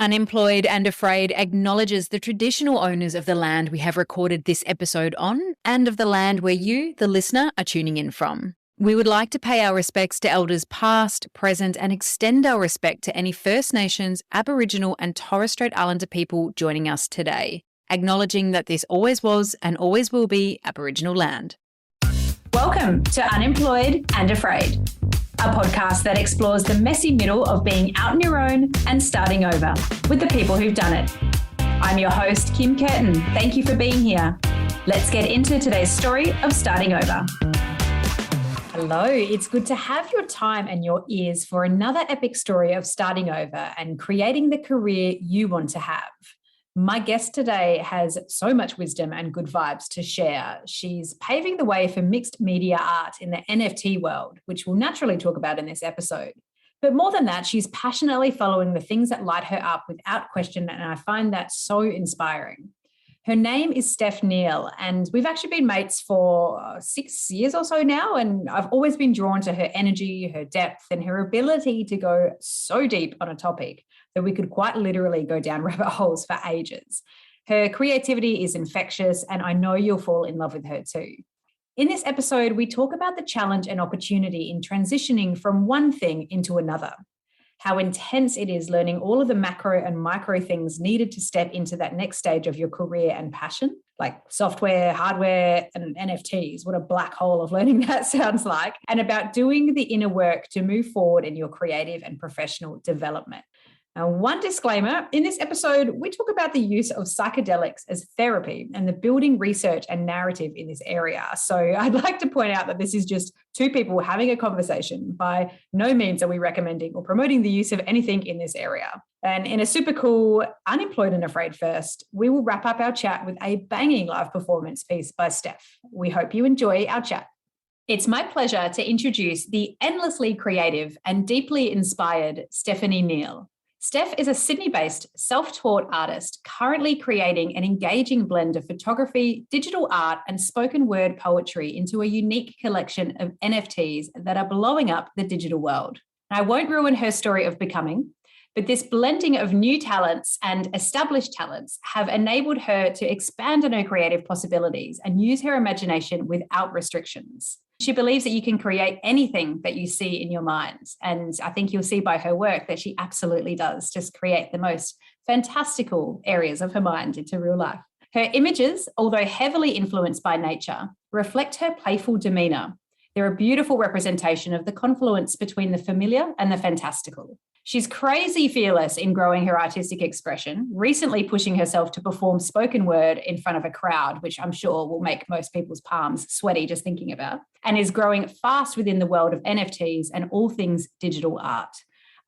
Unemployed and Afraid acknowledges the traditional owners of the land we have recorded this episode on and of the land where you, the listener, are tuning in from. We would like to pay our respects to elders past, present, and extend our respect to any First Nations, Aboriginal, and Torres Strait Islander people joining us today, acknowledging that this always was and always will be Aboriginal land. Welcome to Unemployed and Afraid, a podcast that explores the messy middle of being out on your own and starting over with the people who've done it. I'm your host, Kim Curtin. Thank you for being here. Let's get into today's story of starting over. Hello, it's good to have your time and your ears for another epic story of starting over and creating the career you want to have. My guest today has so much wisdom and good vibes to share. She's paving the way for mixed media art in the NFT world, which we'll naturally talk about in this episode. But more than that, she's passionately following the things that light her up without question, and I find that so inspiring. Her name is Stef Neal, and we've actually been mates for 6 years or so now, and I've always been drawn to her energy, her depth, and her ability to go so deep on a topic that we could quite literally go down rabbit holes for ages. Her creativity is infectious, and I know you'll fall in love with her too. In this episode, we talk about the challenge and opportunity in transitioning from one thing into another, how intense it is learning all of the macro and micro things needed to step into that next stage of your career and passion, like software, hardware, and NFTs. What a black hole of learning that sounds like, and about doing the inner work to move forward in your creative and professional development. Now, one disclaimer, in this episode, we talk about the use of psychedelics as therapy and the building research and narrative in this area. So I'd like to point out that this is just two people having a conversation. By no means are we recommending or promoting the use of anything in this area. And in a super cool Unemployed and Afraid first, we will wrap up our chat with a banging live performance piece by Stef. We hope you enjoy our chat. It's my pleasure to introduce the endlessly creative and deeply inspired Stephanie Neal. Stef is a Sydney-based self-taught artist currently creating an engaging blend of photography, digital art, and spoken word poetry into a unique collection of NFTs that are blowing up the digital world. I won't ruin her story of becoming, but this blending of new talents and established talents have enabled her to expand on her creative possibilities and use her imagination without restrictions. She believes that you can create anything that you see in your mind. And I think you'll see by her work that she absolutely does just create the most fantastical areas of her mind into real life. Her images, although heavily influenced by nature, reflect her playful demeanor. They're a beautiful representation of the confluence between the familiar and the fantastical. She's crazy fearless in growing her artistic expression, recently pushing herself to perform spoken word in front of a crowd, which I'm sure will make most people's palms sweaty just thinking about, and is growing fast within the world of NFTs and all things digital art.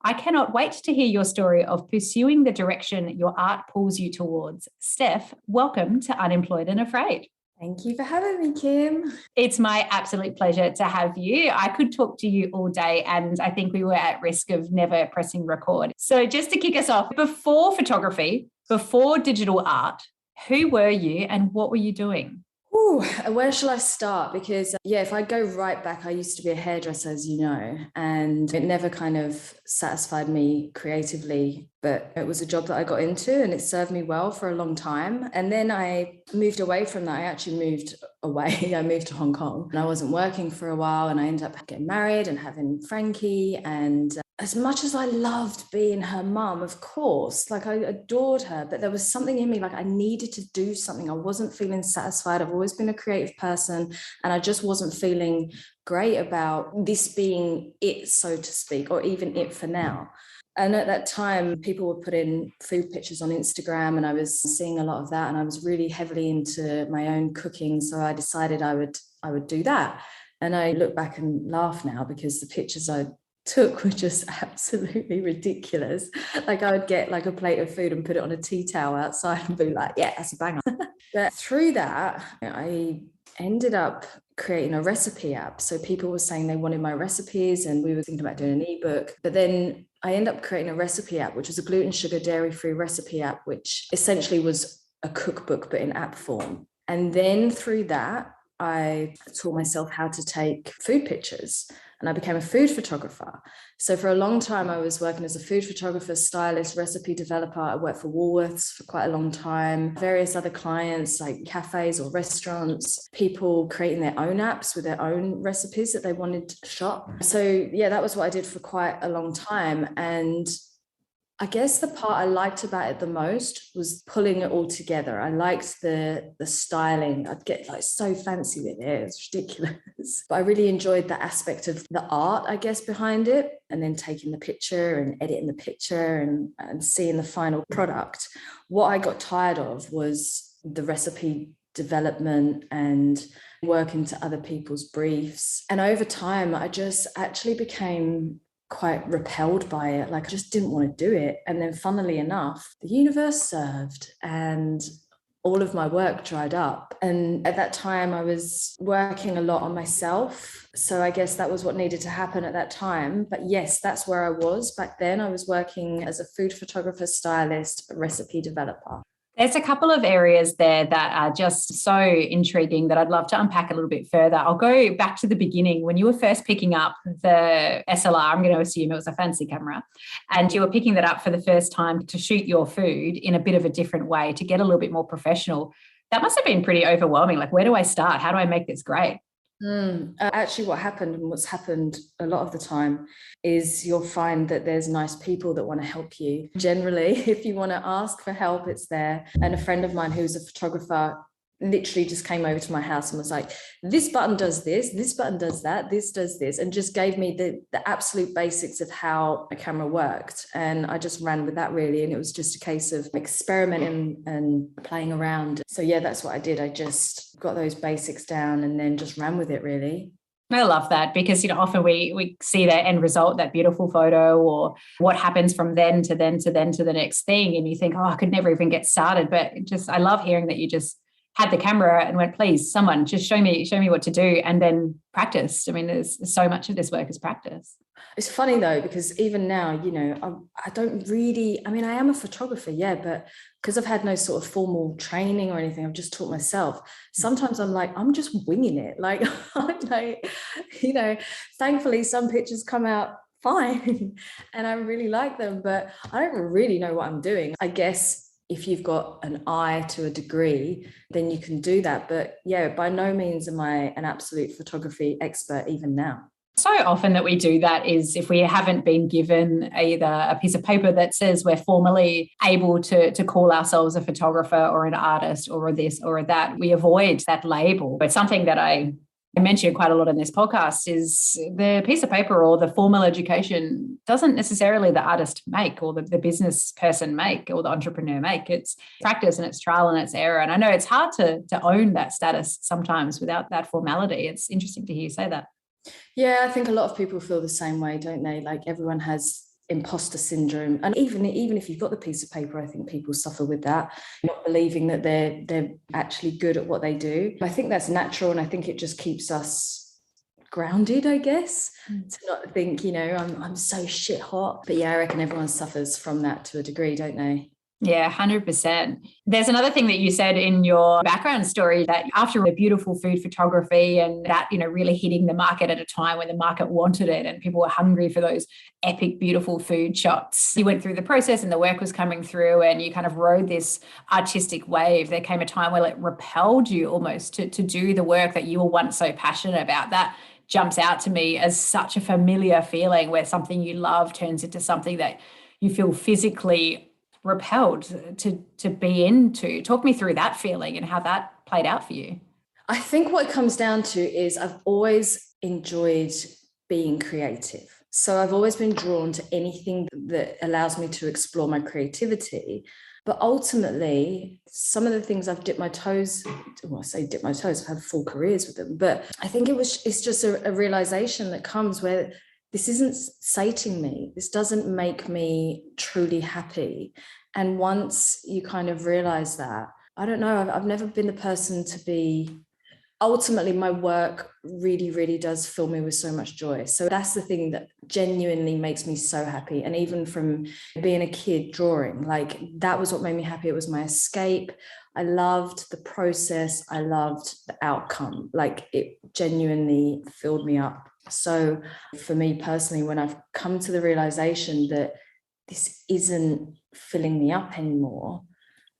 I cannot wait to hear your story of pursuing the direction your art pulls you towards. Stef, welcome to Unemployed and Afraid. Thank you for having me, Kim. It's my absolute pleasure to have you. I could talk to you all day, and I think we were at risk of never pressing record. So just to kick us off, before photography, before digital art, who were you and what were you doing? Ooh, where shall I start? Because if I go right back, I used to be a hairdresser, as you know, and it never kind of satisfied me creatively, but it was a job that I got into and it served me well for a long time. And then I moved away from that. I actually moved away. I moved to Hong Kong and I wasn't working for a while, and I ended up getting married and having Frankie. And as much as I loved being her mum, of course, like I adored her, but there was something in me, like I needed to do something. I wasn't feeling satisfied. I've always been a creative person, and I just wasn't feeling great about this being it, so to speak, or even it for now. And at that time, people were putting food pictures on Instagram, and I was seeing a lot of that, and I was really heavily into my own cooking. So I decided I would do that. And I look back and laugh now because the pictures I took were just absolutely ridiculous. Like I would get like a plate of food and put it on a tea towel outside and be like, yeah, that's a banger. But through that, I ended up creating a recipe app. So people were saying they wanted my recipes, and we were thinking about doing an ebook. But then I ended up creating a recipe app, which was a gluten, sugar, dairy-free recipe app, which essentially was a cookbook, but in app form. And then through that, I taught myself how to take food pictures, and I became a food photographer. So for a long time, I was working as a food photographer, stylist, recipe developer. I worked for Woolworths for quite a long time, various other clients like cafes or restaurants, people creating their own apps with their own recipes that they wanted to shop. So yeah, that was what I did for quite a long time. And I guess the part I liked about it the most was pulling it all together. I liked the styling. I'd get like so fancy with it. It's ridiculous. But I really enjoyed the aspect of the art, I guess, behind it, and then taking the picture and editing the picture and seeing the final product. What I got tired of was the recipe development and working to other people's briefs. And over time, I just actually became quite repelled by it. Like I just didn't want to do it. And then funnily enough, the universe served and all of my work dried up. And at that time I was working a lot on myself. So I guess that was what needed to happen at that time. But yes, that's where I was back then. I was working as a food photographer, stylist, recipe developer. There's a couple of areas there that are just so intriguing that I'd love to unpack a little bit further. I'll go back to the beginning. When you were first picking up the SLR, I'm going to assume it was a fancy camera, and you were picking that up for the first time to shoot your food in a bit of a different way, to get a little bit more professional. That must have been pretty overwhelming. Like, where do I start? How do I make this great? Actually, what happened, and what's happened a lot of the time, is you'll find that there's nice people that want to help you. Generally, if you want to ask for help, it's there. And a friend of mine who's a photographer literally just came over to my house and was like, this button does this button does that, this does this, and just gave me the absolute basics of how a camera worked. And I just ran with that really. And it was just a case of experimenting and playing around. So yeah, that's what I did. I just got those basics down and then just ran with it really. I love that because, often we see that end result, that beautiful photo, or what happens from then to the next thing. And you think, oh, I could never even get started. But I love hearing that you just had the camera and went, please, someone just show me what to do, and then practiced. I mean, there's so much of this work is practice. It's funny though, because even now, I don't really, I mean, I am a photographer, yeah, but because I've had no sort of formal training or anything, I've just taught myself. Sometimes I'm like, I'm just winging it. Like, I'm like, thankfully some pictures come out fine and I really like them, but I don't really know what I'm doing. I guess if you've got an eye to a degree, then you can do that. But yeah, by no means am I an absolute photography expert even now. So often that we do that is if we haven't been given either a piece of paper that says we're formally able to call ourselves a photographer or an artist or this or that, we avoid that label. But something that I mention quite a lot in this podcast is the piece of paper or the formal education doesn't necessarily the artist make or the business person make or the entrepreneur make. It's practice and it's trial and it's error. And I know it's hard to own that status sometimes without that formality. It's interesting to hear you say that. Yeah, I think a lot of people feel the same way, don't they? Like everyone has imposter syndrome. And even if you've got the piece of paper, I think people suffer with that, not believing that they're actually good at what they do. I think that's natural, and I think it just keeps us grounded, I guess, to not think, I'm so shit hot. But yeah, I reckon everyone suffers from that to a degree, don't they? Yeah, 100%. There's another thing that you said in your background story that after the beautiful food photography and that, really hitting the market at a time when the market wanted it and people were hungry for those epic, beautiful food shots, you went through the process and the work was coming through and you kind of rode this artistic wave. There came a time where it repelled you almost to do the work that you were once so passionate about. That jumps out to me as such a familiar feeling where something you love turns into something that you feel physically repelled to be into. Talk me through that feeling and how that played out for you. I think what it comes down to is I've always enjoyed being creative. So I've always been drawn to anything that allows me to explore my creativity. But ultimately, some of the things I've dipped my toes, well, I say dip my toes, I've had full careers with them. But I think it's just a realization that comes where this isn't sating me. This doesn't make me truly happy. And once you kind of realize that, I don't know, I've never been the person to be, ultimately my work really, really does fill me with so much joy. So that's the thing that genuinely makes me so happy. And even from being a kid drawing, like that was what made me happy. It was my escape. I loved the process. I loved the outcome. Like it genuinely filled me up. So for me personally, when I've come to the realization that this isn't filling me up anymore,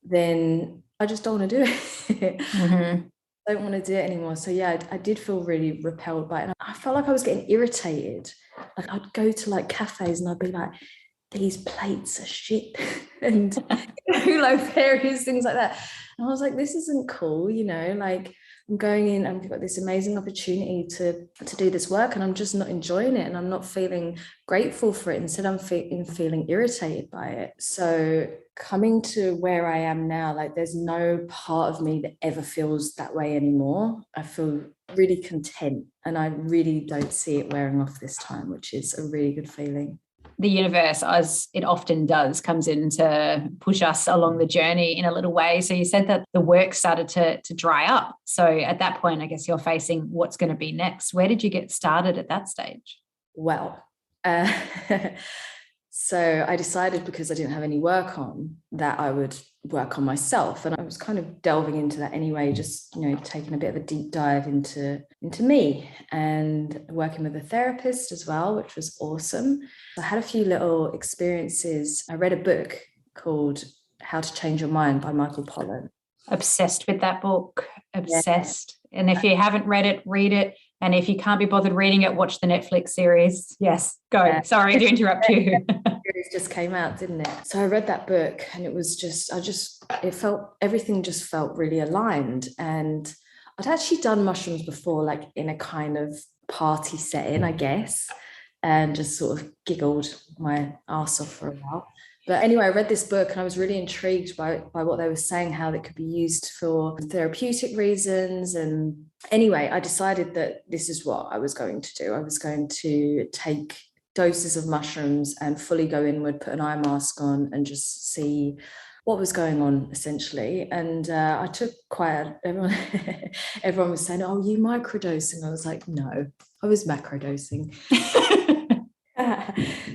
then I just don't want to do it. Mm-hmm. I don't want to do it anymore. So yeah, I did feel really repelled by it. And I felt like I was getting irritated. Like I'd go to like cafes and I'd be like, these plates are shit. And like various things like that. And I was like, this isn't cool, like I'm going in and I've got this amazing opportunity to do this work and I'm just not enjoying it and I'm not feeling grateful for it. Instead, I'm feeling irritated by it. So coming to where I am now, like there's no part of me that ever feels that way anymore. I feel really content and I really don't see it wearing off this time, which is a really good feeling. The universe, as it often does, comes in to push us along the journey in a little way. So you said that the work started to dry up. So at that point, I guess you're facing what's going to be next. Where did you get started at that stage? Well, so I decided, because I didn't have any work on, that I would work on myself. And I was kind of delving into that anyway, just, taking a bit of a deep dive into me and working with a therapist as well, which was awesome. I had a few little experiences. I read a book called How to Change Your Mind by Michael Pollan. Obsessed with that book, obsessed. Yeah. And if you haven't read it, read it. And if you can't be bothered reading it, watch the Netflix series. Yes, go. Yeah. Sorry to interrupt you. It just came out, didn't it? So I read that book and it was everything just felt really aligned. And I'd actually done mushrooms before, like in a kind of party setting, I guess, and just sort of giggled my arse off for a while. But anyway, I read this book and I was really intrigued by what they were saying, how it could be used for therapeutic reasons. And anyway, I decided that this is what I was going to do. I was going to take doses of mushrooms and fully go inward, put an eye mask on and just see what was going on, essentially. And I took everyone was saying, oh, you microdosing? I was like, no, I was macrodosing.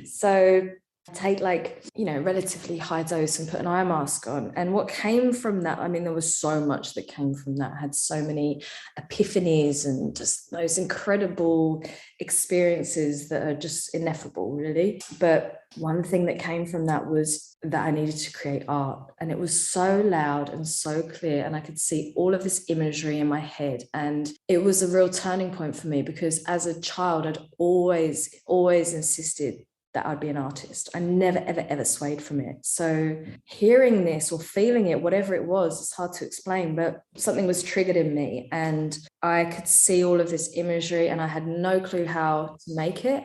So take relatively high dose and put an eye mask on. And what came from that, there was so much that came from that. I had so many epiphanies and just those incredible experiences that are just ineffable, really. But one thing that came from that was that I needed to create art. And it was so loud and so clear. And I could see all of this imagery in my head. And it was a real turning point for me, because as a child, I'd always insisted that I'd be an artist. I never, ever, ever swayed from it. So hearing this or feeling it, whatever it was, it's hard to explain, but something was triggered in me and I could see all of this imagery and I had no clue how to make it.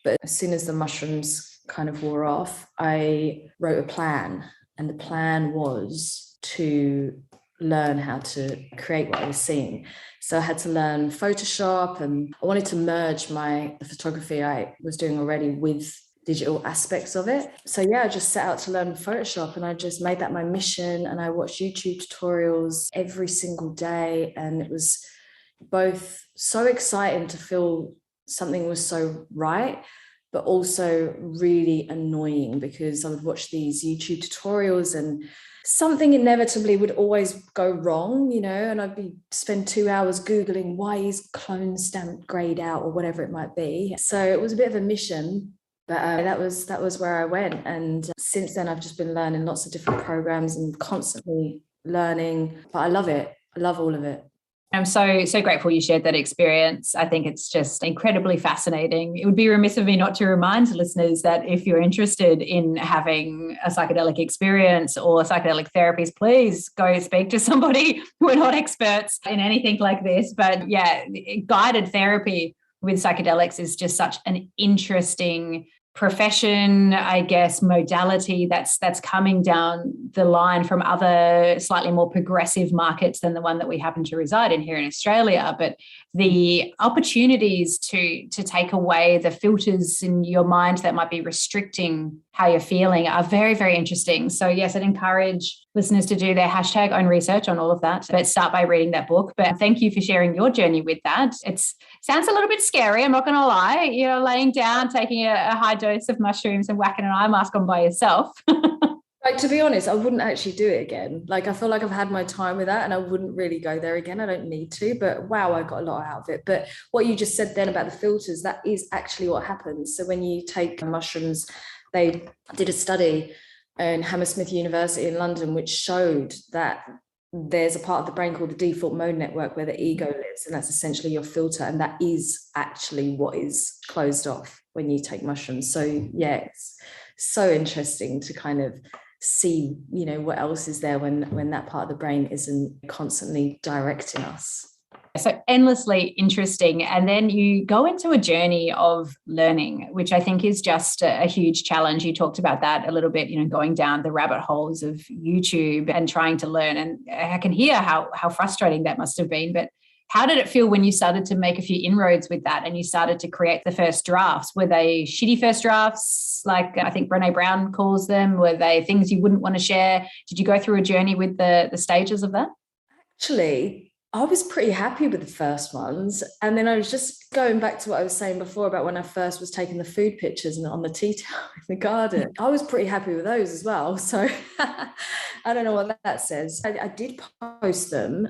But as soon as the mushrooms kind of wore off, I wrote a plan. And the plan was to learn how to create what I was seeing. So I had to learn Photoshop, and I wanted to merge the photography I was doing already with digital aspects of it. So yeah, I just set out to learn Photoshop and I just made that my mission, and I watched YouTube tutorials every single day. And it was both so exciting to feel something was so right, but also really annoying, because I would watch these YouTube tutorials and something inevitably would always go wrong, and I'd spend 2 hours Googling why is clone stamp grayed out or whatever it might be. So it was a bit of a mission, but that was where I went. And since then, I've just been learning lots of different programs and constantly learning, but I love it. I love all of it. I'm so grateful you shared that experience. I think it's just incredibly fascinating. It would be remiss of me not to remind listeners that if you're interested in having a psychedelic experience or psychedelic therapies, please go speak to somebody. We're not experts in anything like this, but yeah, guided therapy with psychedelics is just such an interesting profession, I guess, modality that's coming down the line from other slightly more progressive markets than the one that we happen to reside in here in Australia. But the opportunities to take away the filters in your mind that might be restricting how you're feeling are very, very interesting. So yes, I'd encourage listeners to do their hashtag own research on all of that, but start by reading that book. But thank you for sharing your journey with that. It sounds a little bit scary, I'm not going to lie, laying down, taking a high dose of mushrooms and whacking an eye mask on by yourself. Like, to be honest, I wouldn't actually do it again. Like, I feel like I've had my time with that and I wouldn't really go there again. I don't need to, but wow, I got a lot out of it. But what you just said then about the filters, that is actually what happens. So when you take mushrooms, they did a study in Hammersmith University in London, which showed that there's a part of the brain called the default mode network where the ego lives, and that's essentially your filter. And that is actually what is closed off when you take mushrooms. So yeah, it's so interesting to kind of see, what else is there when that part of the brain isn't constantly directing us. So endlessly interesting. And then you go into a journey of learning, which I think is just a huge challenge. You talked about that a little bit, going down the rabbit holes of YouTube and trying to learn. And I can hear how frustrating that must have been. But how did it feel when you started to make a few inroads with that and you started to create the first drafts? Were they shitty first drafts, like I think Brené Brown calls them? Were they things you wouldn't want to share? Did you go through a journey with the stages of that? Actually, I was pretty happy with the first ones. And then I was just going back to what I was saying before about when I first was taking the food pictures and on the tea towel in the garden. I was pretty happy with those as well. So I don't know what that says. I did post them.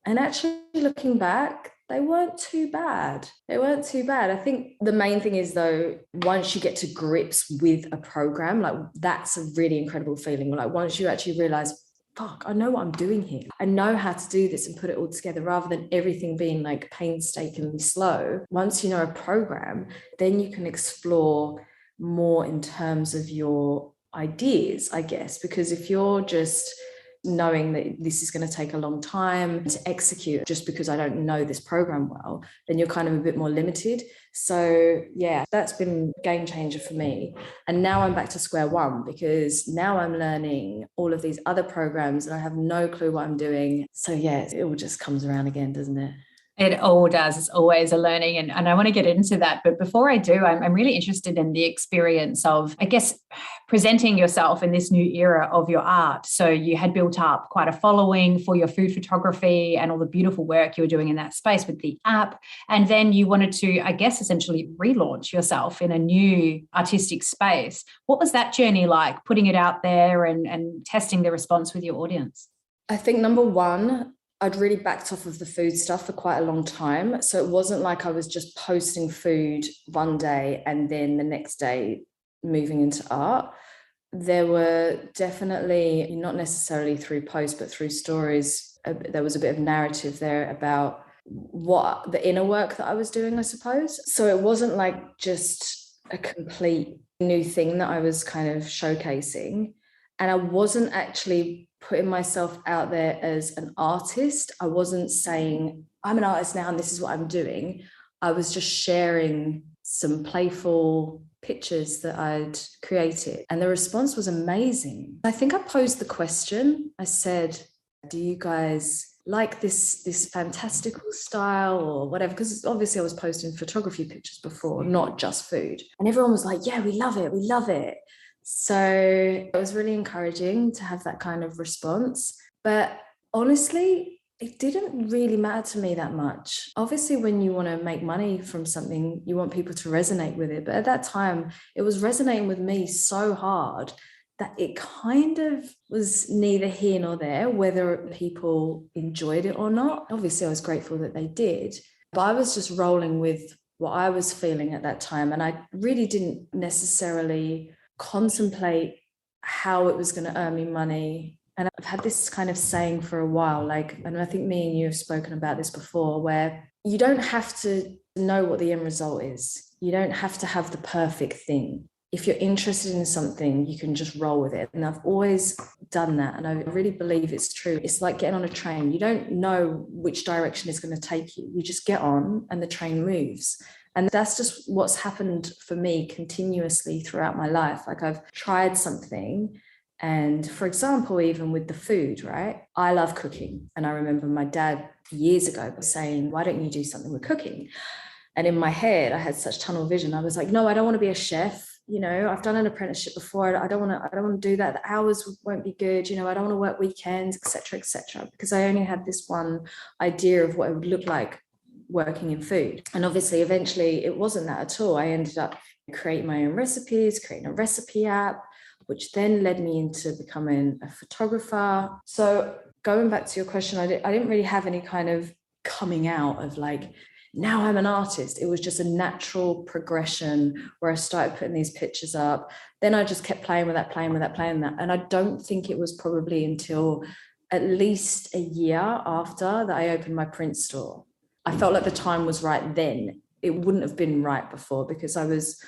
And actually looking back, they weren't too bad. I think the main thing is, though, once you get to grips with a program, like that's a really incredible feeling. Like once you actually realize, fuck, I know what I'm doing here. I know how to do this and put it all together rather than everything being like painstakingly slow. Once you know a program, then you can explore more in terms of your ideas, I guess, because if you're just knowing that this is going to take a long time to execute just because I don't know this program well, then you're kind of a bit more limited. So yeah, that's been a game changer for me. And now I'm back to square one because now I'm learning all of these other programs and I have no clue what I'm doing. So yeah, it all just comes around again, doesn't it? It all does. It's always a learning. And I want to get into that. But before I do, I'm really interested in the experience of, I guess, presenting yourself in this new era of your art. So you had built up quite a following for your food photography and all the beautiful work you were doing in that space with the app. And then you wanted to, I guess, essentially relaunch yourself in a new artistic space. What was that journey like, putting it out there and testing the response with your audience? I think number one, I'd really backed off of the food stuff for quite a long time. So it wasn't like I was just posting food one day and then the next day moving into art. There were definitely, not necessarily through posts, but through stories, there was a bit of narrative there about what the inner work that I was doing, I suppose. So it wasn't like just a complete new thing that I was kind of showcasing. And I wasn't actually putting myself out there as an artist. I wasn't saying, I'm an artist now and this is what I'm doing. I was just sharing some playful pictures that I'd created. And the response was amazing. I think I posed the question. I said, do you guys like this fantastical style or whatever? Because obviously I was posting photography pictures before, not just food. And everyone was like, yeah, we love it. We love it. So it was really encouraging to have that kind of response. But honestly, it didn't really matter to me that much. Obviously, when you want to make money from something, you want people to resonate with it. But at that time, it was resonating with me so hard that it kind of was neither here nor there, whether people enjoyed it or not. Obviously, I was grateful that they did. But I was just rolling with what I was feeling at that time. And I really didn't necessarily contemplate how it was going to earn me money. And I've had this kind of saying for a while, and I think me and you have spoken about this before, where you don't have to know what the end result is. You don't have to have the perfect thing. If you're interested in something, you can just roll with it. And I've always done that. And I really believe it's true. It's like getting on a train. You don't know which direction it's going to take you. You just get on and the train moves. And that's just what's happened for me continuously throughout my life. Like I've tried something. And for example, even with the food, right? I love cooking. And I remember my dad years ago saying, why don't you do something with cooking? And in my head, I had such tunnel vision. I was like, no, I don't want to be a chef. You know, I've done an apprenticeship before. I don't want to do that. The hours won't be good. You know, I don't want to work weekends, et cetera, because I only had this one idea of what it would look like working in food. And obviously, eventually it wasn't that at all. I ended up creating my own recipes, creating a recipe app, which then led me into becoming a photographer. So going back to your question, I didn't really have any kind of coming out of like, now I'm an artist. It was just a natural progression where I started putting these pictures up. Then I just kept playing with that. And I don't think it was probably until at least a year after that I opened my print store. I felt like the time was right then. It wouldn't have been right before because I was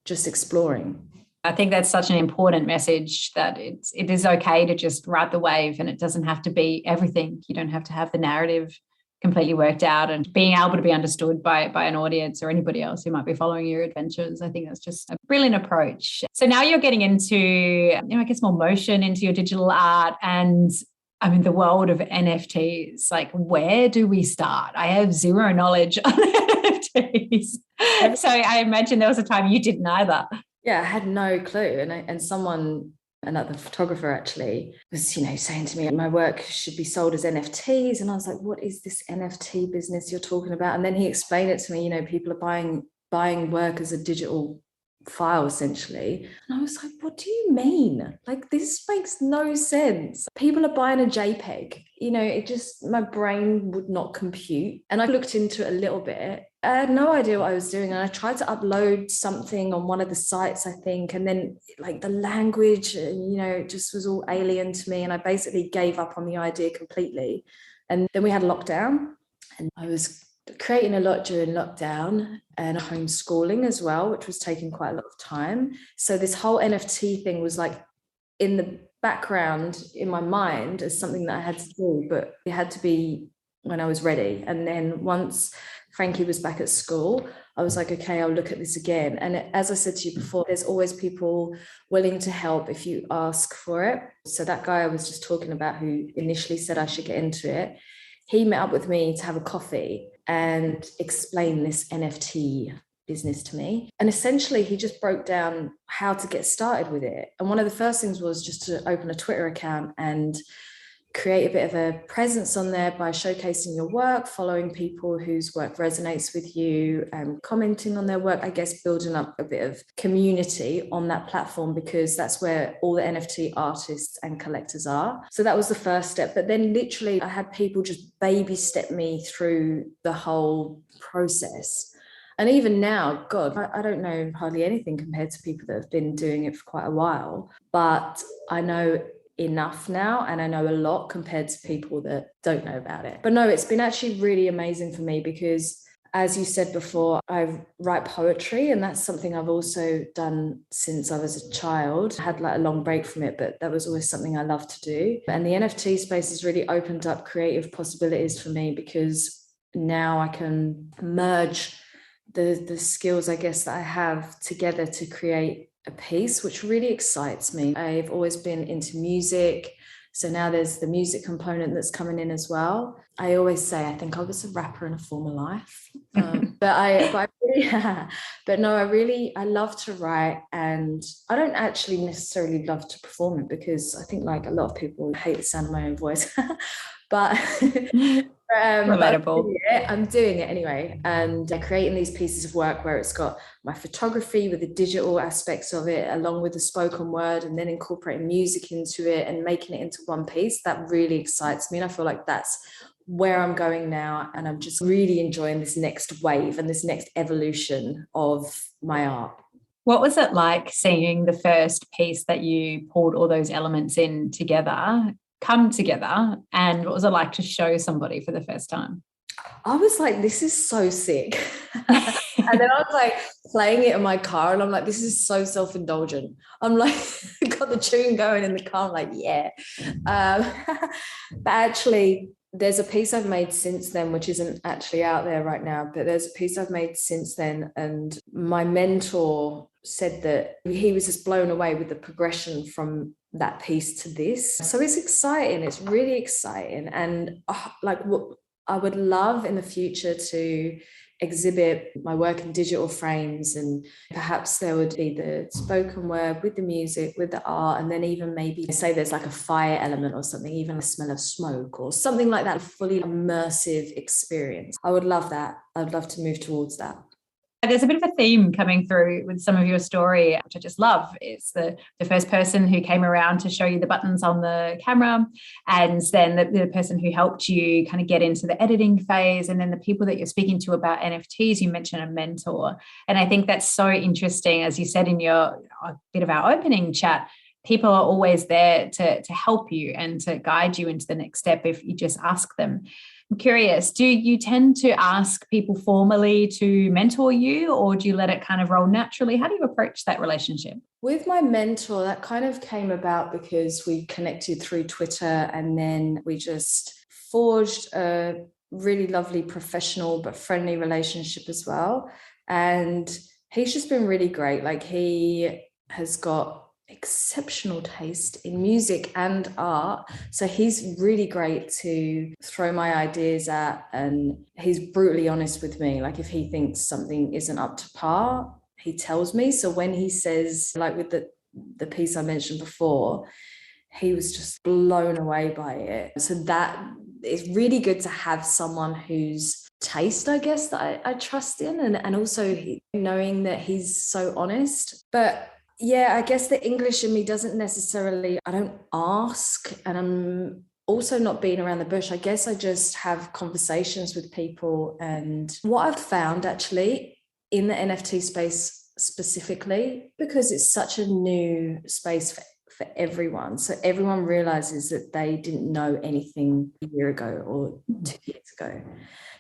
just exploring. I think that's such an important message, that it is okay to just ride the wave, and it doesn't have to be everything. You don't have to have the narrative completely worked out, and being able to be understood by an audience or anybody else who might be following your adventures. I think that's just a brilliant approach. So now you're getting into, I guess, more motion into your digital art and the world of NFTs. Like, where do we start? I have zero knowledge on NFTs. So I imagine there was a time you didn't either. Yeah, I had no clue. And someone, another photographer actually, was, saying to me, my work should be sold as NFTs. And I was like, what is this NFT business you're talking about? And then he explained it to me, people are buying work as a digital file essentially. And I was like, what do you mean? Like, this makes no sense. People are buying a JPEG. It just, my brain would not compute. And I looked into it a little bit. I had no idea what I was doing. And I tried to upload something on one of the sites, I think. And then like the language, it just was all alien to me. And I basically gave up on the idea completely. And then we had lockdown, and I was creating a lot during lockdown and homeschooling as well, which was taking quite a lot of time. So this whole NFT thing was like in the background in my mind as something that I had to do, but it had to be when I was ready. And then once Frankie was back at school, I was like, okay, I'll look at this again. And as I said to you before, there's always people willing to help if you ask for it. So that guy I was just talking about, who initially said I should get into it, he met up with me to have a coffee and explain this NFT business to me. And essentially, he just broke down how to get started with it. And one of the first things was just to open a Twitter account and create a bit of a presence on there by showcasing your work, following people whose work resonates with you, and commenting on their work, I guess building up a bit of community on that platform, because that's where all the NFT artists and collectors are. So that was the first step. But then literally I had people just baby step me through the whole process. And even now, God, I don't know hardly anything compared to people that have been doing it for quite a while, but I know enough now, and I know a lot compared to people that don't know about it. But no, it's been actually really amazing for me because, as you said before, I write poetry, and that's something I've also done since I was a child. I had like a long break from it, but that was always something I loved to do. And the NFT space has really opened up creative possibilities for me, because now I can merge the skills, I guess, that I have together to create a piece, which really excites me. I've always been into music, so now there's the music component that's coming in as well. I always say I think I was a rapper in a former life, but I love to write, and I don't actually necessarily love to perform it, because I think like a lot of people hate the sound of my own voice, but relatable. I'm doing it anyway, and creating these pieces of work where it's got my photography with the digital aspects of it, along with the spoken word, and then incorporating music into it and making it into one piece. That really excites me, and I feel like that's where I'm going now, and I'm just really enjoying this next wave and this next evolution of my art. What was it like seeing the first piece that you pulled all those elements in together come together, and what was it like to show somebody for the first time? I was like, this is so sick. And then I was like playing it in my car, and I'm like, this is so self-indulgent. I'm like, got the tune going in the car. I'm like, yeah. But actually, There's a piece I've made since then, which isn't actually out there right now, but there's a piece I've made since then. And my mentor said that he was just blown away with the progression from that piece to this. So it's exciting. It's really exciting. And what I would love in the future to exhibit my work in digital frames, and perhaps there would be the spoken word with the music, with the art, and then even maybe say there's like a fire element or something, even a smell of smoke or something like that, a fully immersive experience. I would love that. I'd love to move towards that. There's a bit of a theme coming through with some of your story, which I just love. It's the first person who came around to show you the buttons on the camera, and then the person who helped you kind of get into the editing phase, and then the people that you're speaking to about NFTs. You mentioned a mentor. And I think that's so interesting. As you said in your bit of our opening chat, people are always there to help you and to guide you into the next step if you just ask them. I'm curious, do you tend to ask people formally to mentor you, or do you let it kind of roll naturally? How do you approach that relationship? With my mentor, that kind of came about because we connected through Twitter, and then we just forged a really lovely professional but friendly relationship as well. And he's just been really great. Like, he has got exceptional taste in music and art, so he's really great to throw my ideas at, and he's brutally honest with me. Like, if he thinks something isn't up to par, he tells me. So when he says, like with the piece I mentioned before, he was just blown away by it. So that it's really good to have someone whose taste, I guess, that I trust in, and also knowing that he's so honest. But yeah, I guess the English in me doesn't necessarily, I don't ask, and I'm also not being around the bush. I guess I just have conversations with people. And what I've found actually in the NFT space specifically, because it's such a new space for everyone, so everyone realizes that they didn't know anything a year ago or 2 years ago.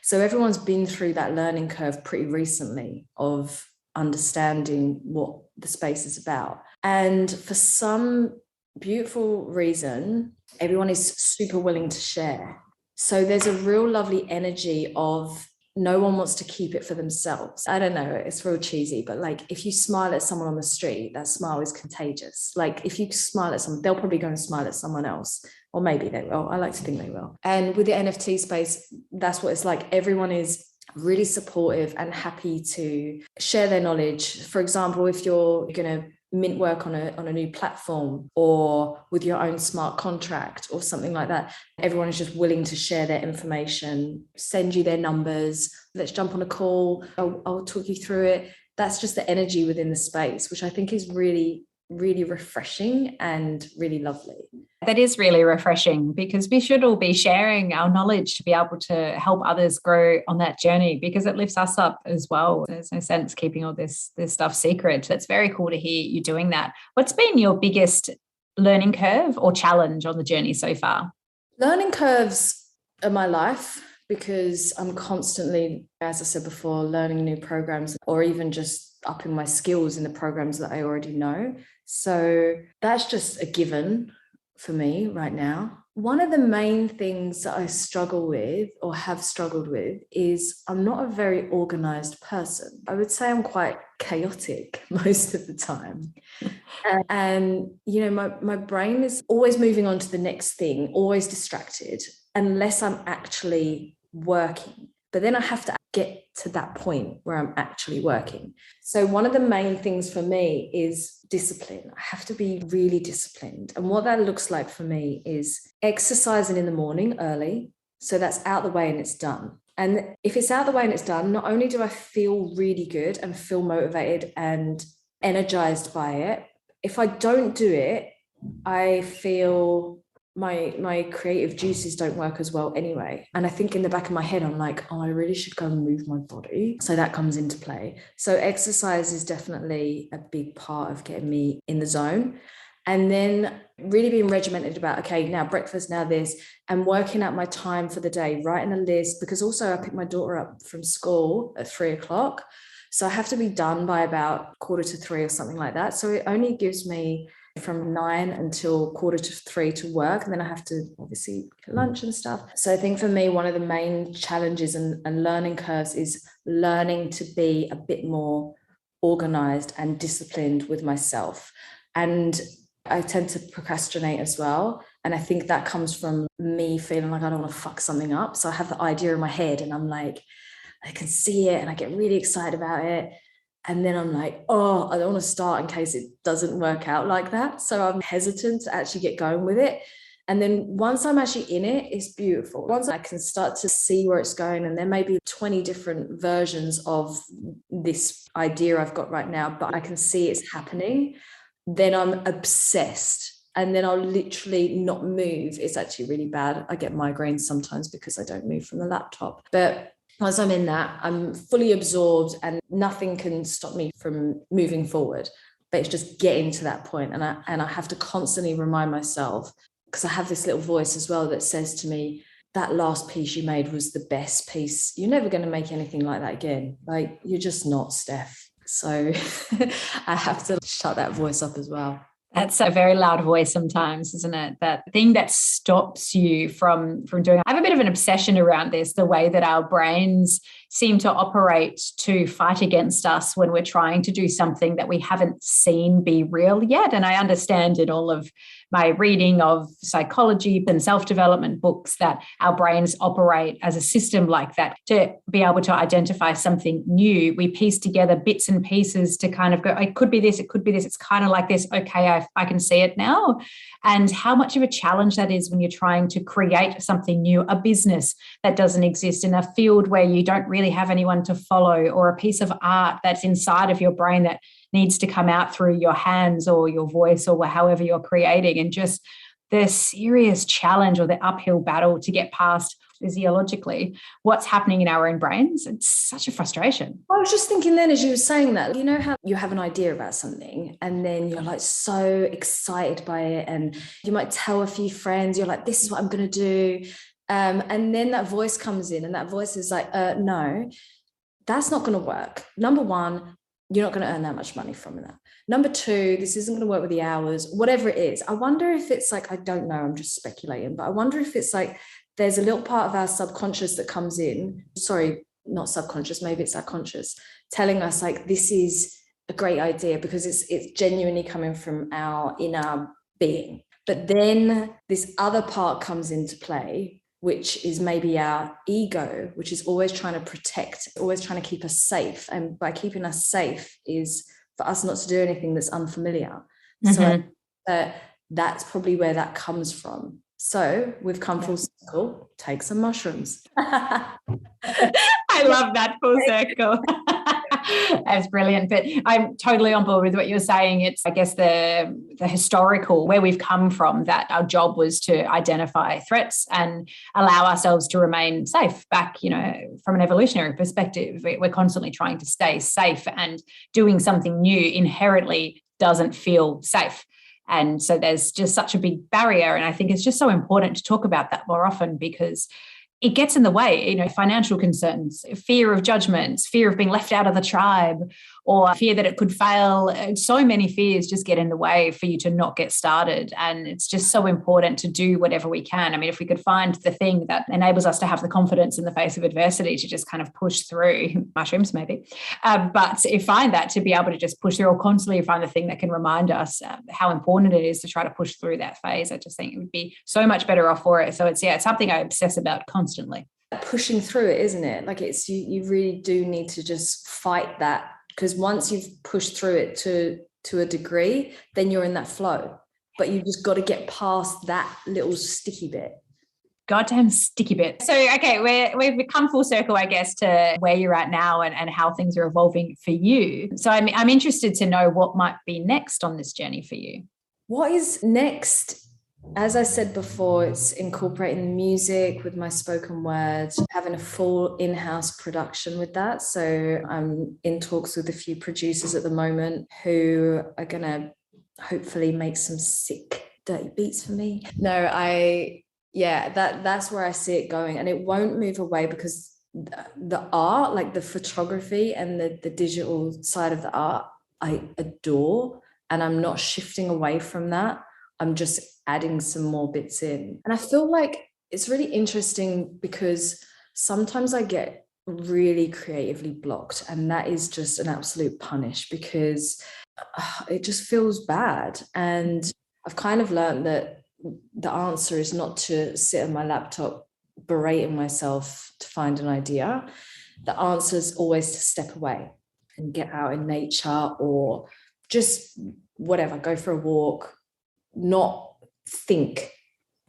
So everyone's been through that learning curve pretty recently of understanding what the space is about. And for some beautiful reason, everyone is super willing to share. So there's a real lovely energy of no one wants to keep it for themselves. I don't know, it's real cheesy, but like, if you smile at someone on the street, that smile is contagious. Like, if you smile at someone, they'll probably go and smile at someone else, or maybe they will. I like to think they will. And with the NFT space, that's what it's like. Everyone is really supportive and happy to share their knowledge. For example, if you're going to mint work on a new platform, or with your own smart contract or something like that, everyone is just willing to share their information, send you their numbers, let's jump on a call, I'll talk you through it. That's just the energy within the space, which I think is really, really refreshing and really lovely. That is really refreshing, because we should all be sharing our knowledge to be able to help others grow on that journey, because it lifts us up as well. There's no sense keeping all this stuff secret. That's very cool to hear you doing that. What's been your biggest learning curve or challenge on the journey so far? Learning curves are my life, because I'm constantly, as I said before, learning new programs, or even just upping my skills in the programs that I already know. So that's just a given for me right now. One of the main things that I struggle with, or have struggled with, is I'm not a very organized person. I would say I'm quite chaotic most of the time. And you know, my brain is always moving on to the next thing, always distracted, unless I'm actually working. But then I have to get to that point where I'm actually working. So one of the main things for me is discipline. I have to be really disciplined. And what that looks like for me is exercising in the morning early. So that's out the way and it's done. And if it's out the way and it's done, not only do I feel really good and feel motivated and energized by it, if I don't do it, I feel my creative juices don't work as well anyway. And I think in the back of my head, I'm like, oh, I really should go and move my body. So that comes into play. So exercise is definitely a big part of getting me in the zone. And then really being regimented about, okay, now breakfast, now this, and working out my time for the day, writing a list, because also I pick my daughter up from school at 3:00. So I have to be done by about 2:45 or something like that. So it only gives me from 9 until 2:45 to work. And then I have to obviously get lunch and stuff. So I think for me, one of the main challenges and learning curves is learning to be a bit more organized and disciplined with myself. And I tend to procrastinate as well. And I think that comes from me feeling like I don't want to fuck something up. So I have the idea in my head and I'm like, I can see it and I get really excited about it. And then I'm like, oh, I don't want to start in case it doesn't work out like that. So I'm hesitant to actually get going with it. And then once I'm actually in it, it's beautiful. Once I can start to see where it's going, and there may be 20 different versions of this idea I've got right now, but I can see it's happening, then I'm obsessed. And then I'll literally not move. It's actually really bad. I get migraines sometimes because I don't move from the laptop. But once I'm in that, I'm fully absorbed and nothing can stop me from moving forward. But it's just getting to that point. And I have to constantly remind myself, because I have this little voice as well that says to me, that last piece you made was the best piece. You're never going to make anything like that again. Like, you're just not, Stef. So I have to shut that voice up as well. That's a very loud voice sometimes, isn't it? That thing that stops you from doing. I have a bit of an obsession around this, the way that our brains seem to operate to fight against us when we're trying to do something that we haven't seen be real yet. And I understand in all of my reading of psychology and self-development books that our brains operate as a system like that. To be able to identify something new, we piece together bits and pieces to kind of go, it could be this, it could be this. It's kind of like this. Okay, I can see it now. And how much of a challenge that is when you're trying to create something new, a business that doesn't exist, in a field where you don't really have anyone to follow, or a piece of art that's inside of your brain that needs to come out through your hands or your voice or however you're creating. And just the serious challenge or the uphill battle to get past physiologically what's happening in our own brains. It's such a frustration. I was just thinking then, as you were saying that, you know how you have an idea about something and then you're like so excited by it, and you might tell a few friends, you're like, this is what I'm going to do. And then that voice comes in, and that voice is like, no, that's not going to work. Number one, you're not going to earn that much money from that. Number two, this isn't going to work with the hours, whatever it is. I wonder if it's like, I don't know, I'm just speculating, but I wonder if it's like, there's a little part of our subconscious that comes in, sorry, not subconscious, maybe it's our conscious, telling us like, this is a great idea because it's genuinely coming from our inner being. But then this other part comes into play, which is maybe our ego, which is always trying to protect, always trying to keep us safe. And by keeping us safe is for us not to do anything that's unfamiliar. Mm-hmm. So that's probably where that comes from. So we've come full circle, take some mushrooms. I love that, full circle. That's brilliant. But I'm totally on board with what you're saying. It's, I guess, the historical, where we've come from, that our job was to identify threats and allow ourselves to remain safe. Back, from an evolutionary perspective, we're constantly trying to stay safe, and doing something new inherently doesn't feel safe. And so there's just such a big barrier. And I think it's just so important to talk about that more often, because it gets in the way, financial concerns, fear of judgments, fear of being left out of the tribe, or fear that it could fail. So many fears just get in the way for you to not get started. And it's just so important to do whatever we can. I mean, if we could find the thing that enables us to have the confidence in the face of adversity to just kind of push through, mushrooms maybe, but find that, to be able to just push through, or constantly find the thing that can remind us how important it is to try to push through that phase. I just think it would be so much better off for it. So it's something I obsess about constantly. Pushing through it, isn't it? Like, it's you really do need to just fight that, because once you've pushed through it to a degree, then you're in that flow. But you just got to get past that little sticky bit. Goddamn sticky bit. So, okay, we've come full circle, I guess, to where you're at now and how things are evolving for you. So I'm interested to know what might be next on this journey for you. What is next? As I said before, it's incorporating the music with my spoken word, having a full in-house production with that. So I'm in talks with a few producers at the moment who are going to hopefully make some sick, dirty beats for me. That's where I see it going. And it won't move away, because the art, like the photography and the digital side of the art, I adore. and I'm not shifting away from that. I'm just adding some more bits in. And I feel like it's really interesting because sometimes I get really creatively blocked, and that is just an absolute punish because it just feels bad. And I've kind of learned that the answer is not to sit on my laptop berating myself to find an idea. The answer is always to step away and get out in nature or just whatever, go for a walk, not think,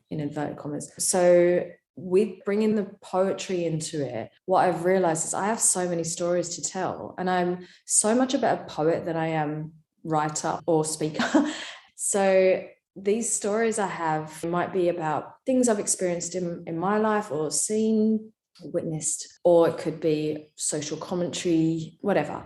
in inverted commas. So with bringing the poetry into it, what I've realized is I have so many stories to tell, and I'm so much a better poet than I am writer or speaker. So these stories I have might be about things I've experienced in my life or seen, witnessed, or it could be social commentary, whatever.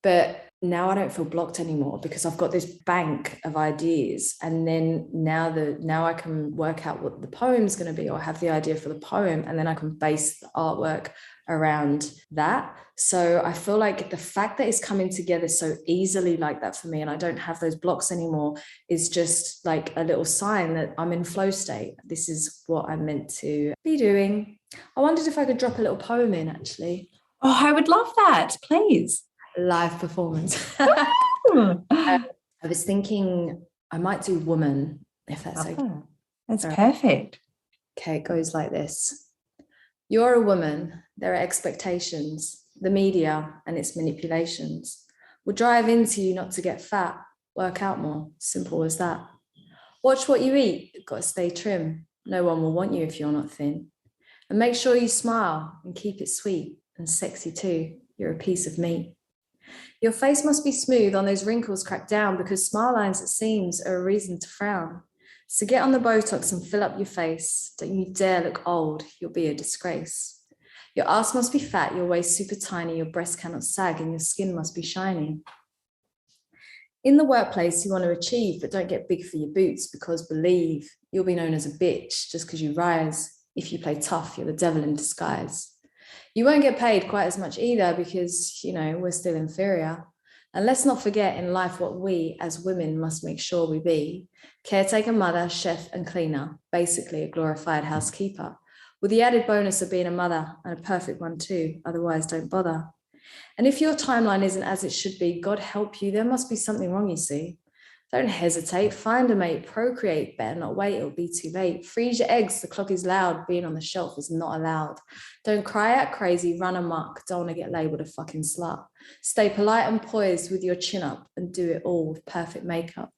But now I don't feel blocked anymore because I've got this bank of ideas, and then now I can work out what the poem's going to be, or have the idea for the poem, and then I can base the artwork around that. So I feel like the fact that it's coming together so easily like that for me, and I don't have those blocks anymore, is just like a little sign that I'm in flow state. This is what I'm meant to be doing. I wondered if I could drop a little poem in, actually. Oh, I would love that, please. Live performance. I was thinking I might do Woman, if that's okay. That's perfect. Okay, it goes like this. You're a woman. There are expectations. The media and its manipulations will drive into you not to get fat, work out more. Simple as that. Watch what you eat. You've got to stay trim. No one will want you if you're not thin. And make sure you smile and keep it sweet and sexy too. You're a piece of meat. Your face must be smooth on those wrinkles cracked down, because smile lines at seams are a reason to frown. So get on the Botox and fill up your face. Don't you dare look old, you'll be a disgrace. Your ass must be fat, your waist super tiny, your breast cannot sag, and your skin must be shiny. In the workplace, you want to achieve, but don't get big for your boots, because believe you'll be known as a bitch just because you rise. If you play tough, you're the devil in disguise. You won't get paid quite as much either because, we're still inferior. And let's not forget in life what we as women must make sure we be. Caretaker, mother, chef and cleaner, basically a glorified housekeeper, with the added bonus of being a mother, and a perfect one too, otherwise don't bother. And if your timeline isn't as it should be, God help you, there must be something wrong, you see. Don't hesitate, find a mate, procreate, better not wait, it'll be too late. Freeze your eggs, the clock is loud, being on the shelf is not allowed. Don't cry out crazy, run amok, don't want to get labelled a fucking slut. Stay polite and poised with your chin up, and do it all with perfect makeup.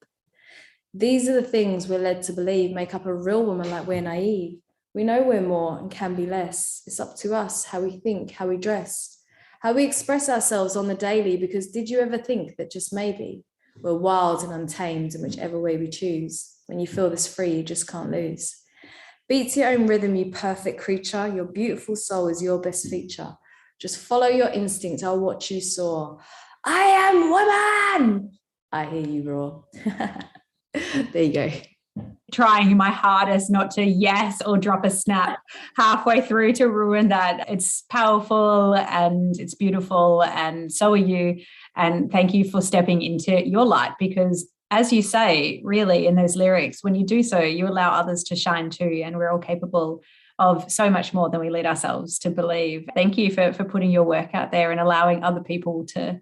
These are the things we're led to believe make up a real woman, like we're naive. We know we're more and can be less. It's up to us how we think, how we dress, how we express ourselves on the daily, because did you ever think that just maybe we're wild and untamed in whichever way we choose? When you feel this free, you just can't lose. Beat to your own rhythm, you perfect creature. Your beautiful soul is your best feature. Just follow your instinct, I'll watch you soar. I am woman! I hear you roar. There you go. Trying my hardest not to yes or drop a snap halfway through to ruin that. It's powerful and it's beautiful, and so are you. And thank you for stepping into your light, because as you say, really in those lyrics, when you do so, you allow others to shine too, and we're all capable of so much more than we lead ourselves to believe. Thank you for putting your work out there and allowing other people to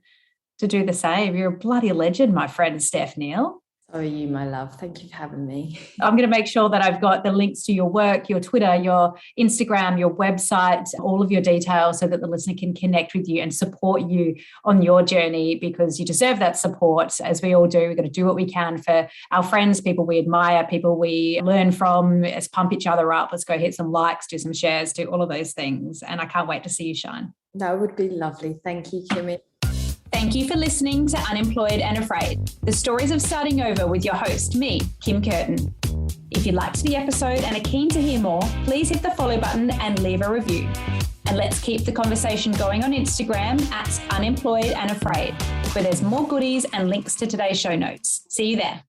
do the same. You're a bloody legend, my friend Stef Neal. Oh, you, my love. Thank you for having me. I'm going to make sure that I've got the links to your work, your Twitter, your Instagram, your website, all of your details, so that the listener can connect with you and support you on your journey, because you deserve that support, as we all do. We've got to do what we can for our friends, people we admire, people we learn from. Let's pump each other up. Let's go hit some likes, do some shares, do all of those things. And I can't wait to see you shine. That would be lovely. Thank you, Kimmy. Thank you for listening to Unemployed and Afraid, the stories of starting over with your host, me, Kim Curtin. If you liked the episode and are keen to hear more, please hit the follow button and leave a review. And let's keep the conversation going on Instagram at Unemployed and Afraid, where there's more goodies and links to today's show notes. See you there.